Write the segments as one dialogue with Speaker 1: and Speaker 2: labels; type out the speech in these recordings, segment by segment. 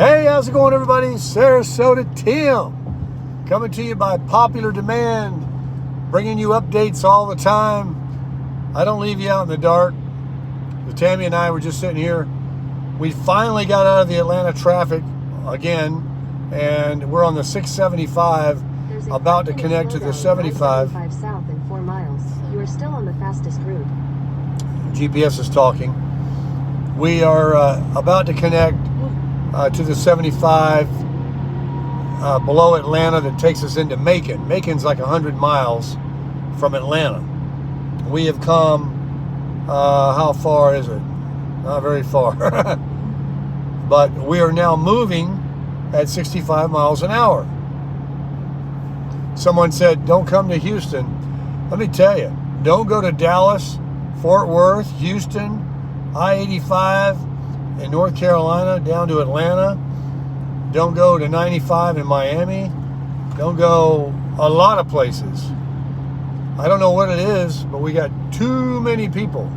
Speaker 1: Hey, how's it going, everybody? Sarasota Tim, coming to you by popular demand, bringing you updates all the time. I don't leave you out in the dark. Tammy and I were just sitting here. We finally got out of the Atlanta traffic again, and we're on the 675, about to connect to the 75.
Speaker 2: South in 4 miles. You are still on the fastest route.
Speaker 1: GPS is talking. We are about to connect to the 75 below Atlanta that takes us into Macon. Macon's like 100 miles from Atlanta. We have come, how far is it? Not very far. But we are now moving at 65 miles an hour. Someone said, don't come to Houston. Let me tell you, don't go to Dallas, Fort Worth, Houston, I-85 in North Carolina down to Atlanta. Don't go to 95 in Miami. Don't go a lot of places. I don't know what it is, but we got too many people.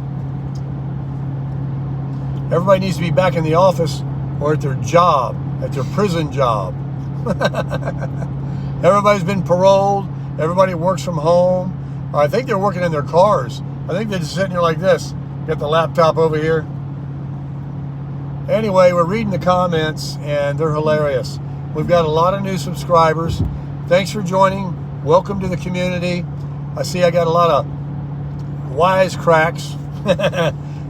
Speaker 1: Everybody needs to be back in the office or at their job, at their prison job. Everybody's been paroled. Everybody works from home. I think they're working in their cars. I think they're just sitting here like this. Got the laptop over here. Anyway, we're reading the comments, and they're hilarious. We've got a lot of new subscribers. Thanks for joining. Welcome to the community. I see I got a lot of wisecracks.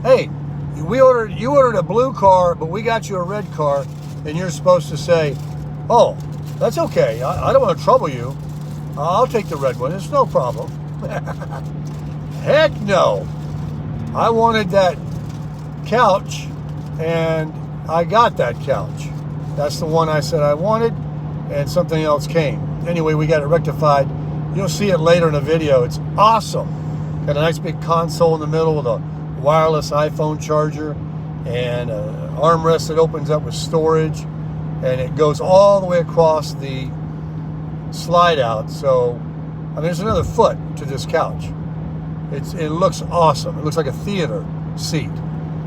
Speaker 1: Hey, you ordered a blue car, but we got you a red car, and you're supposed to say, oh, that's okay. I don't want to trouble you. I'll take the red one. It's no problem. Heck no. I wanted that couch, and I got that couch. That's the one I said I wanted, and something else came. Anyway, we got it rectified. You'll see it later in the video. It's awesome. Got a nice big console in the middle with a wireless iPhone charger and an armrest that opens up with storage, and it goes all the way across the slide out. So, I mean, there's another foot to this couch. It looks awesome. It looks like a theater seat,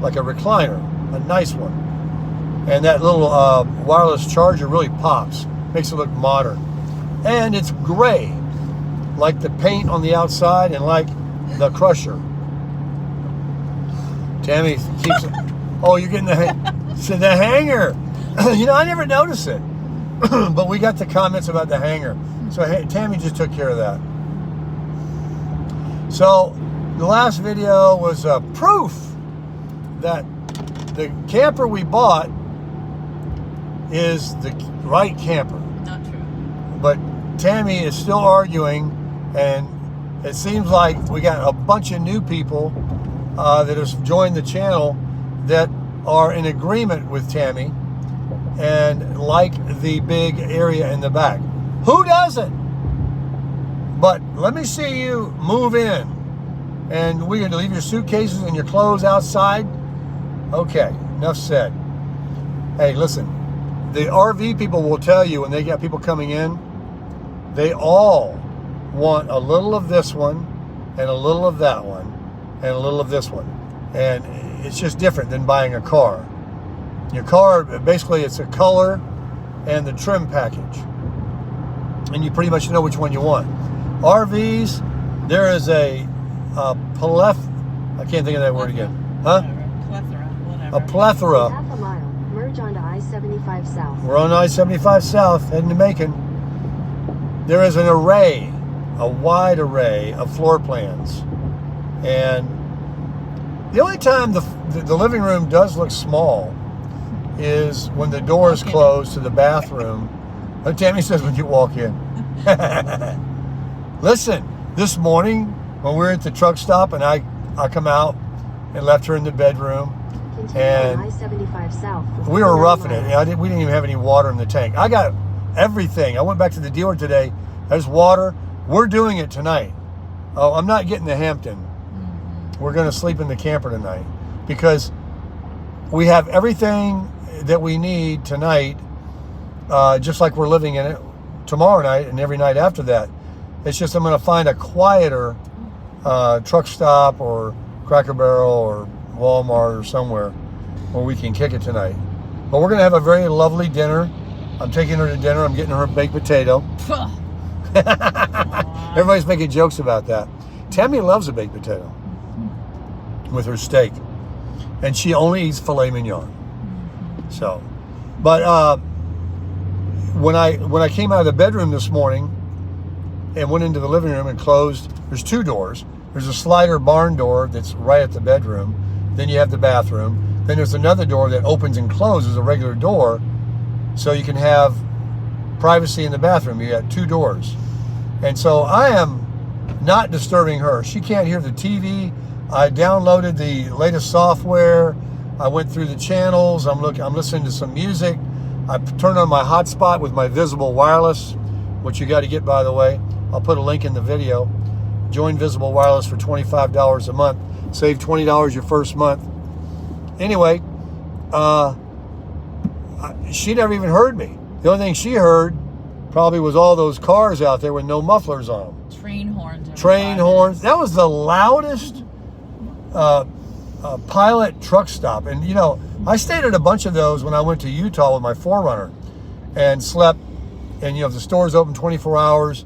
Speaker 1: like a recliner, a nice one. And that little wireless charger really pops, makes it look modern. And it's gray, like the paint on the outside and like the Crusher. Tammy keeps it. Oh, you're getting the hanger. You know, I never noticed it. But we got the comments about the hanger. So Tammy just took care of that. So the last video was proof that the camper we bought is the right camper.
Speaker 3: Not true.
Speaker 1: But Tammy is still arguing, and it seems like we got a bunch of new people that have joined the channel that are in agreement with Tammy and like the big area in the back. Who doesn't? But let me see you move in, and we're going to leave your suitcases and your clothes outside. Okay, enough said. Hey, listen, the RV people will tell you when they got people coming in, they all want a little of this one and a little of that one and a little of this one. And it's just different than buying a car. Your car, basically, it's a color and the trim package. And you pretty much know which one you want. RVs, there is a I can't think of that word again. Huh?
Speaker 3: Plethora, whatever.
Speaker 1: A plethora.
Speaker 2: Half a mile. Merge onto I-75 South.
Speaker 1: We're on I-75 South, heading to Macon. There is an array, a wide array of floor plans. And the only time the living room does look small is when the door is closed to the bathroom. Tammy says when you walk in. Listen, this morning when we were at the truck stop and I come out and left her in the bedroom, and
Speaker 2: I-75 South.
Speaker 1: we were roughing it. We didn't even have any water in the tank. I got everything. I went back to the dealer today. There's water. We're doing it tonight. Oh, I'm not getting the Hampton. We're going to sleep in the camper tonight because we have everything that we need tonight, just like we're living in it tomorrow night and every night after that. It's just I'm going to find a quieter truck stop or Cracker Barrel or Walmart or somewhere where we can kick it tonight. But we're going to have a very lovely dinner. I'm taking her to dinner. I'm getting her a baked potato. Everybody's making jokes about that. Tammy loves a baked potato with her steak. And she only eats filet mignon. So, but when I came out of the bedroom this morning and went into the living room and closed, there's two doors. There's a slider barn door that's right at the bedroom. Then you have the bathroom. Then there's another door that opens and closes, a regular door, so you can have privacy in the bathroom. You got two doors. And so I am not disturbing her. She can't hear the TV. I downloaded the latest software. I went through the channels. I'm listening to some music. I turned on my hotspot with my Visible Wireless, which you got to get, by the way. I'll put a link in the video. Join Visible Wireless for $25 a month. Save $20 your first month. Anyway, she never even heard me. The only thing she heard probably was all those cars out there with no mufflers on them.
Speaker 3: Train horns.
Speaker 1: Train horns. That was the loudest pilot truck stop. And, you know, I stayed at a bunch of those when I went to Utah with my 4Runner and slept. And, you know, the store's open 24 hours.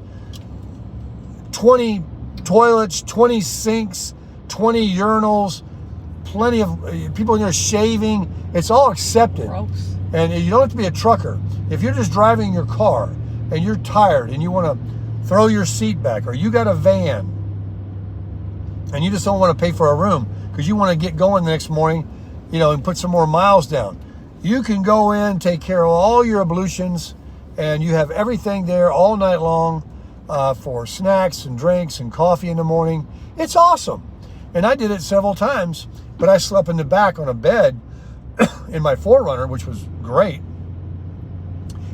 Speaker 1: 20 toilets, 20 sinks, 20 urinals, plenty of people in there shaving. It's all accepted.
Speaker 3: Gross.
Speaker 1: And you don't have to be a trucker. If you're just driving your car and you're tired and you want to throw your seat back, or you got a van and you just don't want to pay for a room because you want to get going the next morning, you know, and put some more miles down, you can go in, take care of all your ablutions, and you have everything there all night long for snacks and drinks and coffee in the morning. It's awesome. And I did it several times, but I slept in the back on a bed in my 4Runner, which was great.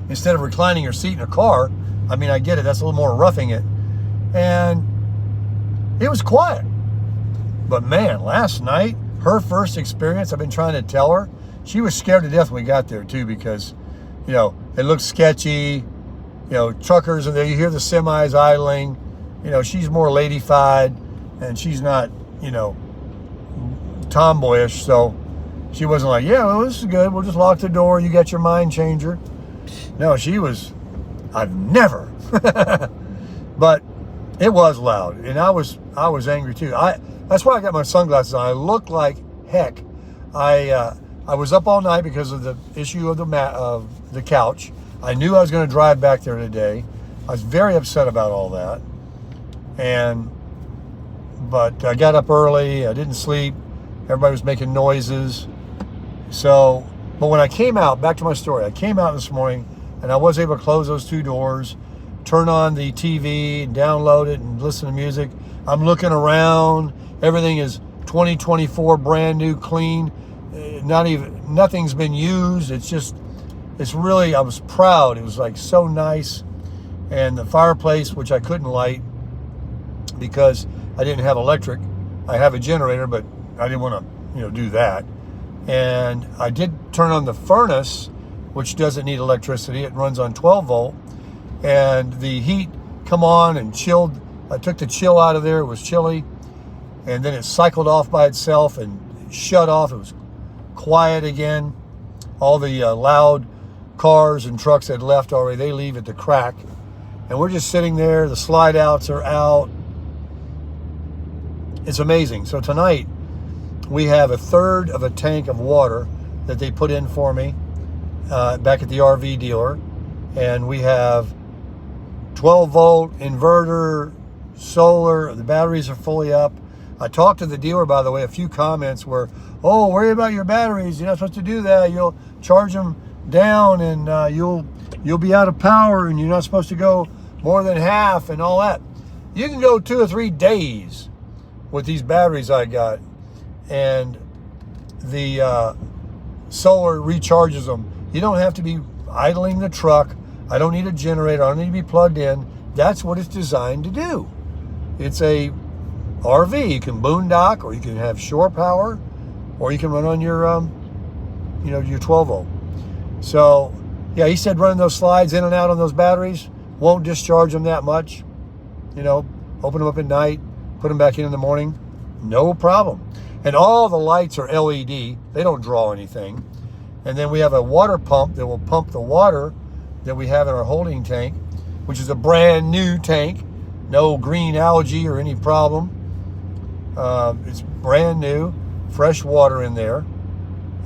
Speaker 1: Instead of reclining your seat in a car, I mean, I get it, that's a little more roughing it. And it was quiet. But man, last night, her first experience, I've been trying to tell her, she was scared to death when we got there too, because, you know, it looked sketchy. You know, truckers are there, you hear the semis idling. You know, she's more ladyfied and she's not, you know, tomboyish. So she wasn't like, yeah, well, this is good. We'll just lock the door. You got your mind changer. No, she was, I've never. But it was loud, and I was angry too. That's why I got my sunglasses on. I look like heck. I was up all night because of the issue of the couch. I knew I was going to drive back there today. I was very upset about all that, but I got up early. I didn't sleep. Everybody was making noises. So, but when I came out, back to my story, I came out this morning and I was able to close those two doors, turn on the TV and download it and listen to music. I'm looking around. Everything is 2024, brand new, clean. Nothing's been used. It's really, I was proud. It was like so nice. And the fireplace, which I couldn't light because I didn't have electric. I have a generator, but I didn't want to, you know, do that. And I did turn on the furnace, which doesn't need electricity. It runs on 12 volt. And the heat come on and chilled. I took the chill out of there. It was chilly. And then it cycled off by itself and shut off. It was quiet again. All the loud cars and trucks had left already. They leave at the crack. And we're just sitting there. The slide outs are out. It's amazing. So tonight, we have a third of a tank of water that they put in for me back at the RV dealer. And we have 12 volt inverter, solar. The batteries are fully up. I talked to the dealer, by the way. A few comments were, oh, worry about your batteries. You're not supposed to do that. You'll charge them down and you'll be out of power and you're not supposed to go more than half and all that. You can go 2 or 3 days with these batteries I got. And the solar recharges them. You don't have to be idling the truck. I don't need a generator. I don't need to be plugged in. That's what it's designed to do. It's a RV. You can boondock, or you can have shore power, or you can run on your, your 12 volt. So, yeah, he said running those slides in and out on those batteries won't discharge them that much. You know, open them up at night, put them back in the morning, no problem. And all the lights are LED. They don't draw anything. And then we have a water pump that will pump the water that we have in our holding tank, which is a brand new tank. No green algae or any problem. It's brand new, fresh water in there.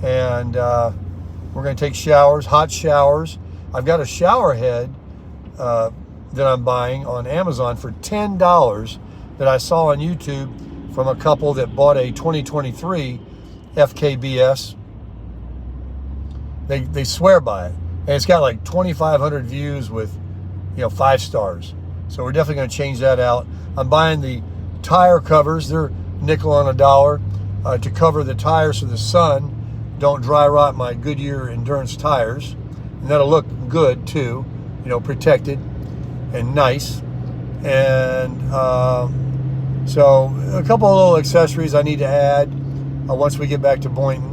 Speaker 1: And we're going to take showers, hot showers. I've got a shower head that I'm buying on Amazon for $10 that I saw on YouTube from a couple that bought a 2023 FKBS. They swear by it. And it's got like 2,500 views with, 5 stars. So we're definitely going to change that out. I'm buying the tire covers. They're nickel on a dollar to cover the tires so the sun don't dry rot my Goodyear Endurance tires. And that'll look good too, protected and nice. And so a couple of little accessories I need to add once we get back to Boynton.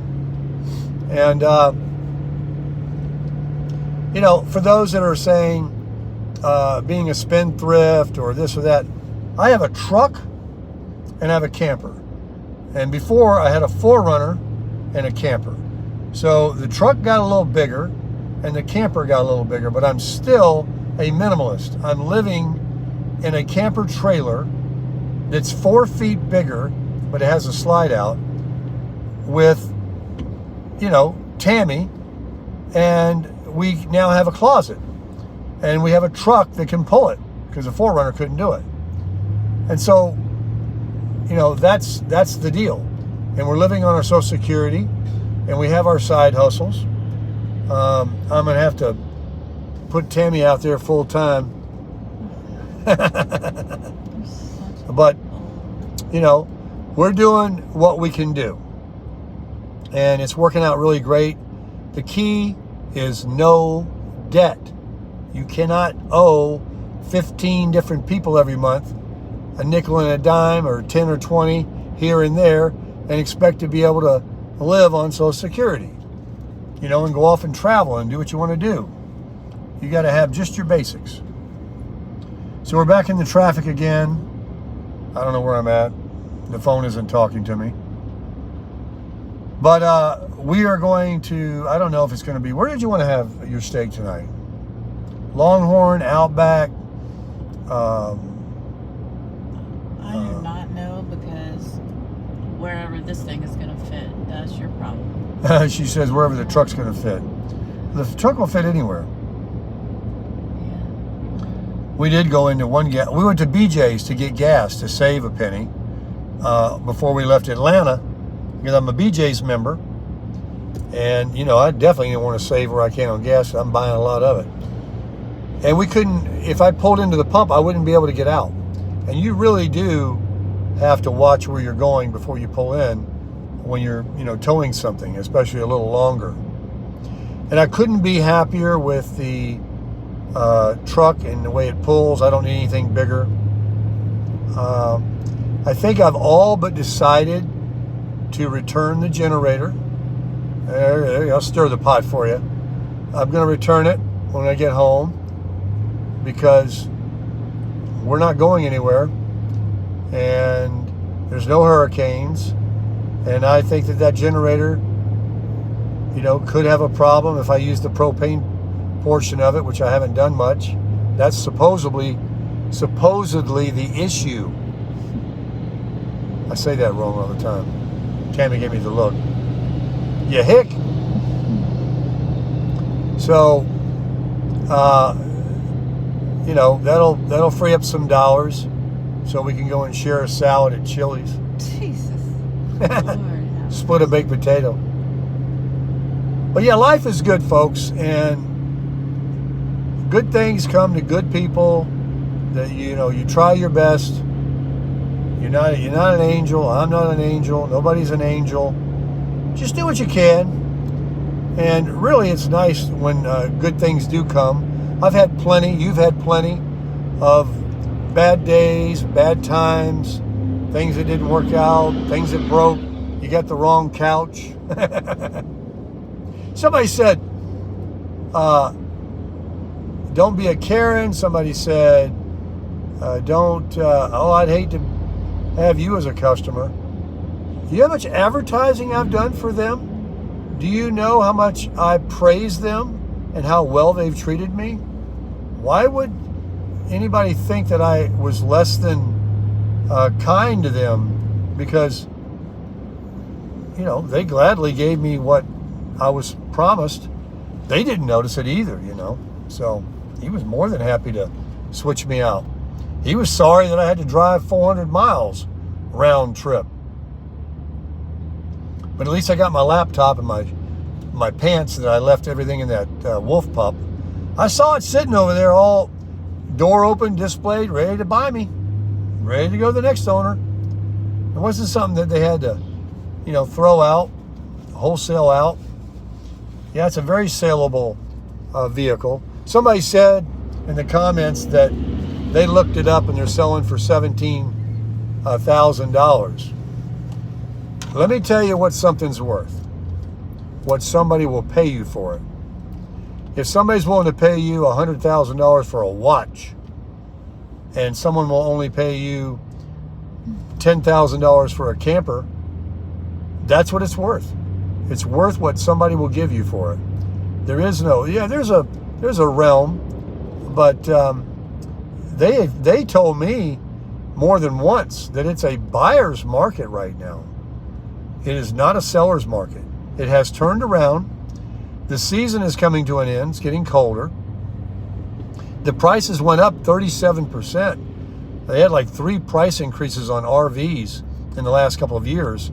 Speaker 1: And, for those that are saying being a spendthrift or this or that, I have a truck and I have a camper. And before I had a 4Runner and a camper. So the truck got a little bigger and the camper got a little bigger, but I'm still a minimalist. I'm living in a camper trailer that's 4 feet bigger, but it has a slide out with, Tammy, and we now have a closet. And we have a truck that can pull it because the 4Runner couldn't do it. And so, that's the deal. And we're living on our Social Security, and we have our side hustles. I'm going to have to put Tammy out there full time. But, we're doing what we can do. And it's working out really great. The key is no debt. You cannot owe 15 different people every month a nickel and a dime or 10 or 20 here and there and expect to be able to live on Social Security, and go off and travel and do what you want to do. You got to have just your basics. So we're back in the traffic again. I don't know where I'm at. The phone isn't talking to me. But we are going to, I don't know if it's going to be, where did you want to have your steak tonight? Longhorn, Outback.
Speaker 3: I do not know because wherever this thing is going to fit, that's your problem.
Speaker 1: She says wherever the truck's going to fit. The truck will fit anywhere.
Speaker 3: Yeah.
Speaker 1: We did go into we went to BJ's to get gas to save a penny before we left Atlanta because I'm a BJ's member. And, I definitely didn't want to save where I can on gas. I'm buying a lot of it. And we couldn't, if I pulled into the pump, I wouldn't be able to get out. And you really do have to watch where you're going before you pull in when you're, towing something, especially a little longer. And I couldn't be happier with the truck and the way it pulls. I don't need anything bigger. I think I've all but decided to return the generator. There, I'll stir the pot for you. I'm going to return it when I get home because we're not going anywhere and there's no hurricanes. And I think that generator, could have a problem if I use the propane portion of it, which I haven't done much. That's supposedly the issue. I say that wrong all the time. Tammy gave me the look. You hick. So, that'll free up some dollars so we can go and share a salad at Chili's.
Speaker 3: Jesus. Lord,
Speaker 1: split a baked potato. But yeah, life is good, folks, and good things come to good people. That you try your best. You're not an angel. I'm not an angel. Nobody's an angel. Just do what you can. And really, it's nice when good things do come. I've had plenty. You've had plenty of bad days, bad times, things that didn't work out, things that broke. You got the wrong couch. Somebody said, don't be a Karen. Somebody said, I'd hate to have you as a customer. You know how much advertising I've done for them? Do you know how much I praise them and how well they've treated me? Why would anybody think that I was less than kind to them? Because, you know, they gladly gave me what I was promised. They didn't notice it either, you know. So he was more than happy to switch me out. He was sorry that I had to drive 400 miles round trip. But at least I got my laptop and my pants that I left everything in that Wolf Pup. I saw it sitting over there, all door open, displayed, ready to buy me, ready to go to the next owner. It wasn't something that they had to, you know, throw out, wholesale out. Yeah, it's a very saleable vehicle. Somebody said in the comments that they looked it up and they're selling for $17,000. Let me tell you what something's worth. What somebody will pay you for it. If somebody's willing to pay you $100,000 for a watch, and someone will only pay you $10,000 for a camper, that's what it's worth. It's worth what somebody will give you for it. There is no, yeah, there's a realm, but they told me more than once that it's a buyer's market right now. It is not a seller's market. It has turned around. The season is coming to an end. It's getting colder. The prices went up 37%. They had like 3 price increases on RVs in the last couple of years,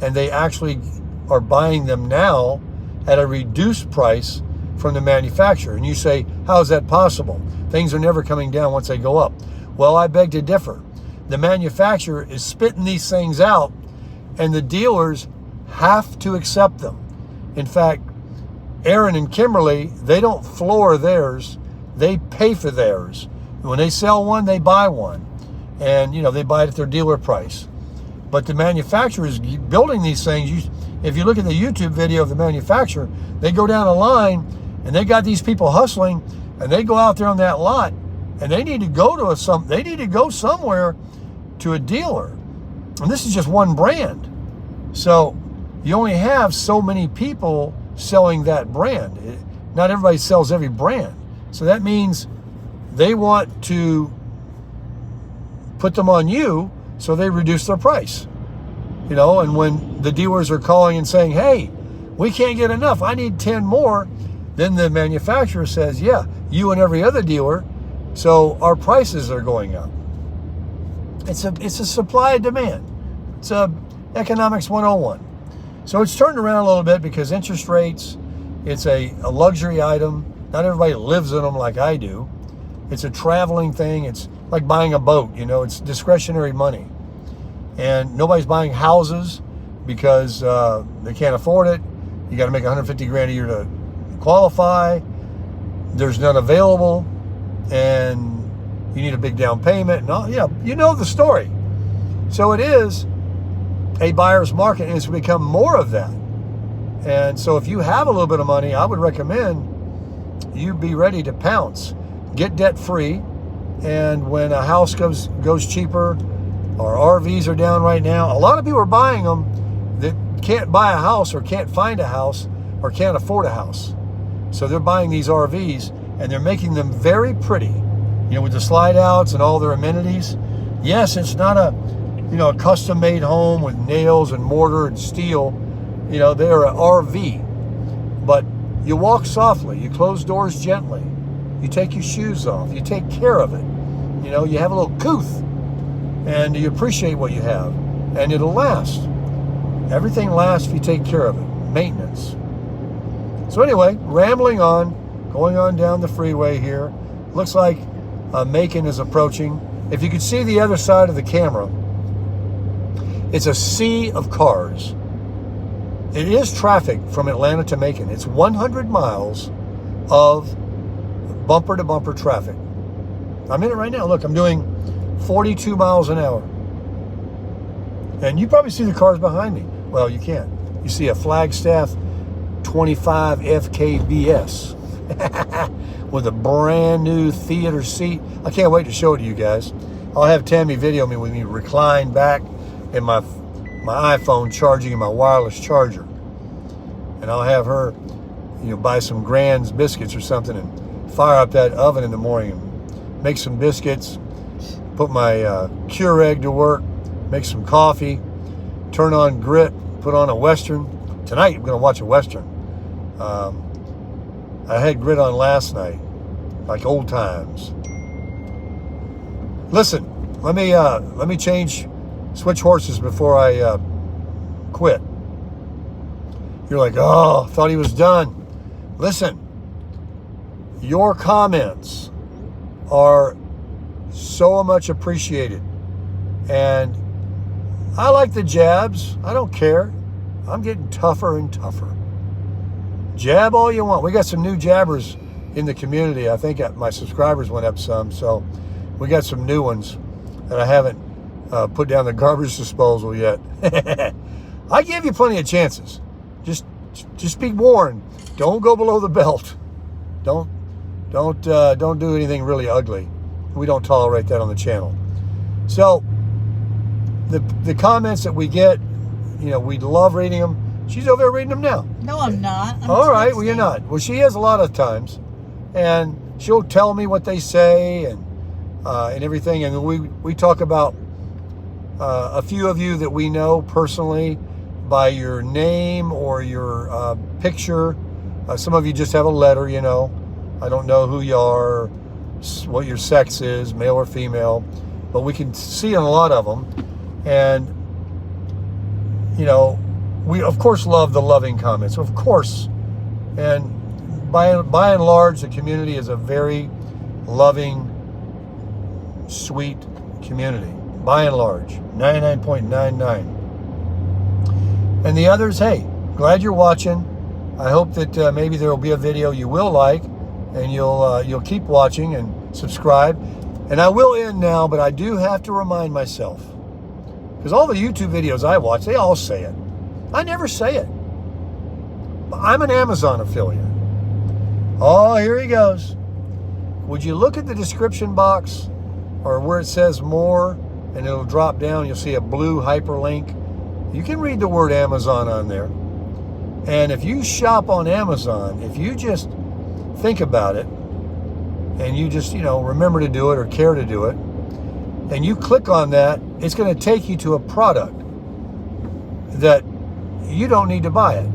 Speaker 1: and they actually are buying them now at a reduced price from the manufacturer. And you say, how is that possible? Things are never coming down once they go up. Well, I beg to differ. The manufacturer is spitting these things out, and the dealers have to accept them. In fact, Aaron and Kimberly, they don't floor theirs, they pay for theirs. When they sell one, they buy one. And, you know, they buy it at their dealer price. But the manufacturer is building these things. If you look at the YouTube video of the manufacturer, they go down a line and they got these people hustling, and they go out there on that lot, and they need to go to they need to go somewhere to a dealer. And this is just one brand. So you only have so many people selling that brand. Not everybody sells every brand. So that means they want to put them on you, so they reduce their price. You know, and when the dealers are calling and saying, hey, we can't get enough, I need 10 more, then the manufacturer says, yeah, you and every other dealer, so our prices are going up. It's a supply and demand. It's a economics 101. So it's turned around a little bit because interest rates, it's a luxury item. Not everybody lives in them like I do. It's a traveling thing. It's like buying a boat, you know, it's discretionary money. And nobody's buying houses because they can't afford it. You got to make 150 grand a year to qualify. There's none available, and you need a big down payment. And all, yeah, you know the story. So it is a buyer's market, and it's become more of that. And so if you have a little bit of money, I would recommend you be ready to pounce. Get debt free, and when a house goes cheaper, or RVs are down right now, a lot of people are buying them that can't buy a house or can't find a house or can't afford a house. So they're buying these RVs, and they're making them very pretty, you know, with the slide outs and all their amenities. Yes, it's not a custom made home with nails and mortar and steel. You know, they're an RV, but you walk softly, you close doors gently, you take your shoes off, you take care of it. You know, you have a little couth, and you appreciate what you have, and it'll last. Everything lasts if you take care of it. Maintenance. So anyway, rambling on, going on down the freeway here. Looks like Macon is approaching. If you could see the other side of the camera, it's a sea of cars. It is traffic from Atlanta to Macon. It's 100 miles of bumper-to-bumper traffic. I'm in it right now. Look, I'm doing 42 miles an hour. And you probably see the cars behind me. Well, you can't. You see a Flagstaff 25 FKBS with a brand new theater seat. I can't wait to show it to you guys. I'll have Tammy video me with me reclined back in my iPhone charging in my wireless charger. and I'll have her, buy some Grand's biscuits or something and fire up that oven in the morning and make some biscuits, put my Keurig to work, make some coffee, turn on Grit, put on a Western. Tonight I'm going to watch a Western. I had Grit on last night, like old times. Listen, let me switch horses before I quit. You're like, oh, thought he was done. Listen, your comments are so much appreciated. And I like the jabs. I don't care. I'm getting tougher and tougher. Jab all you want. We got some new jabbers in the community. I think my subscribers went up some, so we got some new ones that I haven't put down the garbage disposal yet. I give you plenty of chances. Just be warned. Don't go below the belt. Don't do anything really ugly. We don't tolerate that on the channel. So the comments that we get, we love reading them. She's over there reading them now.
Speaker 3: No, I'm not.
Speaker 1: All right, well, you're not. Well, she is a lot of times, and she'll tell me what they say and everything. And we talk about a few of you that we know personally by your name or your picture. Some of you just have a letter, I don't know who you are, what your sex is, male or female, but we can see on a lot of them. And, we, of course, love the loving comments, of course. And by and large, the community is a very loving, sweet community. By and large, 99.99. And the others, hey, glad you're watching. I hope that maybe there will be a video you will like, and you'll keep watching and subscribe. And I will end now, but I do have to remind myself, because all the YouTube videos I watch, they all say it. I never say it. I'm an Amazon affiliate. Oh, here he goes. Would you look at the description box or where it says more, and it'll drop down. You'll see a blue hyperlink. You can read the word Amazon on there. And if you shop on Amazon, if you just think about it, and you just, remember to do it or care to do it, and you click on that, it's going to take you to a product that you don't need to buy it.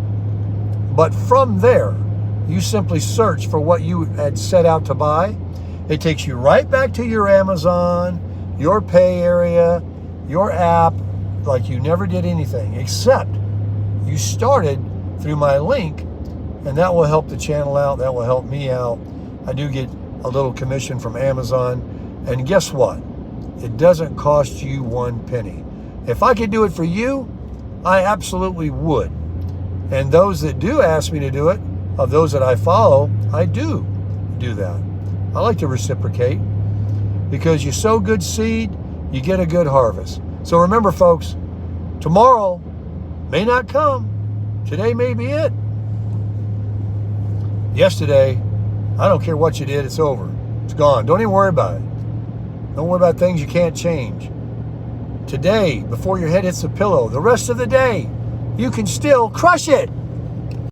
Speaker 1: But from there, you simply search for what you had set out to buy. It takes you right back to your Amazon, your pay area, your app, like you never did anything, except you started through my link, and that will help the channel out. That will help me out. I do get a little commission from Amazon. And guess what? It doesn't cost you one penny. If I could do it for you, I absolutely would. And those that do ask me to do it, of those that I follow, I do that. I like to reciprocate, because you sow good seed, you get a good harvest. So remember, folks, tomorrow may not come. Today may be it. Yesterday, I don't care what you did, it's over. It's gone. Don't even worry about it. Don't worry about things you can't change. Today, before your head hits the pillow, the rest of the day, you can still crush it.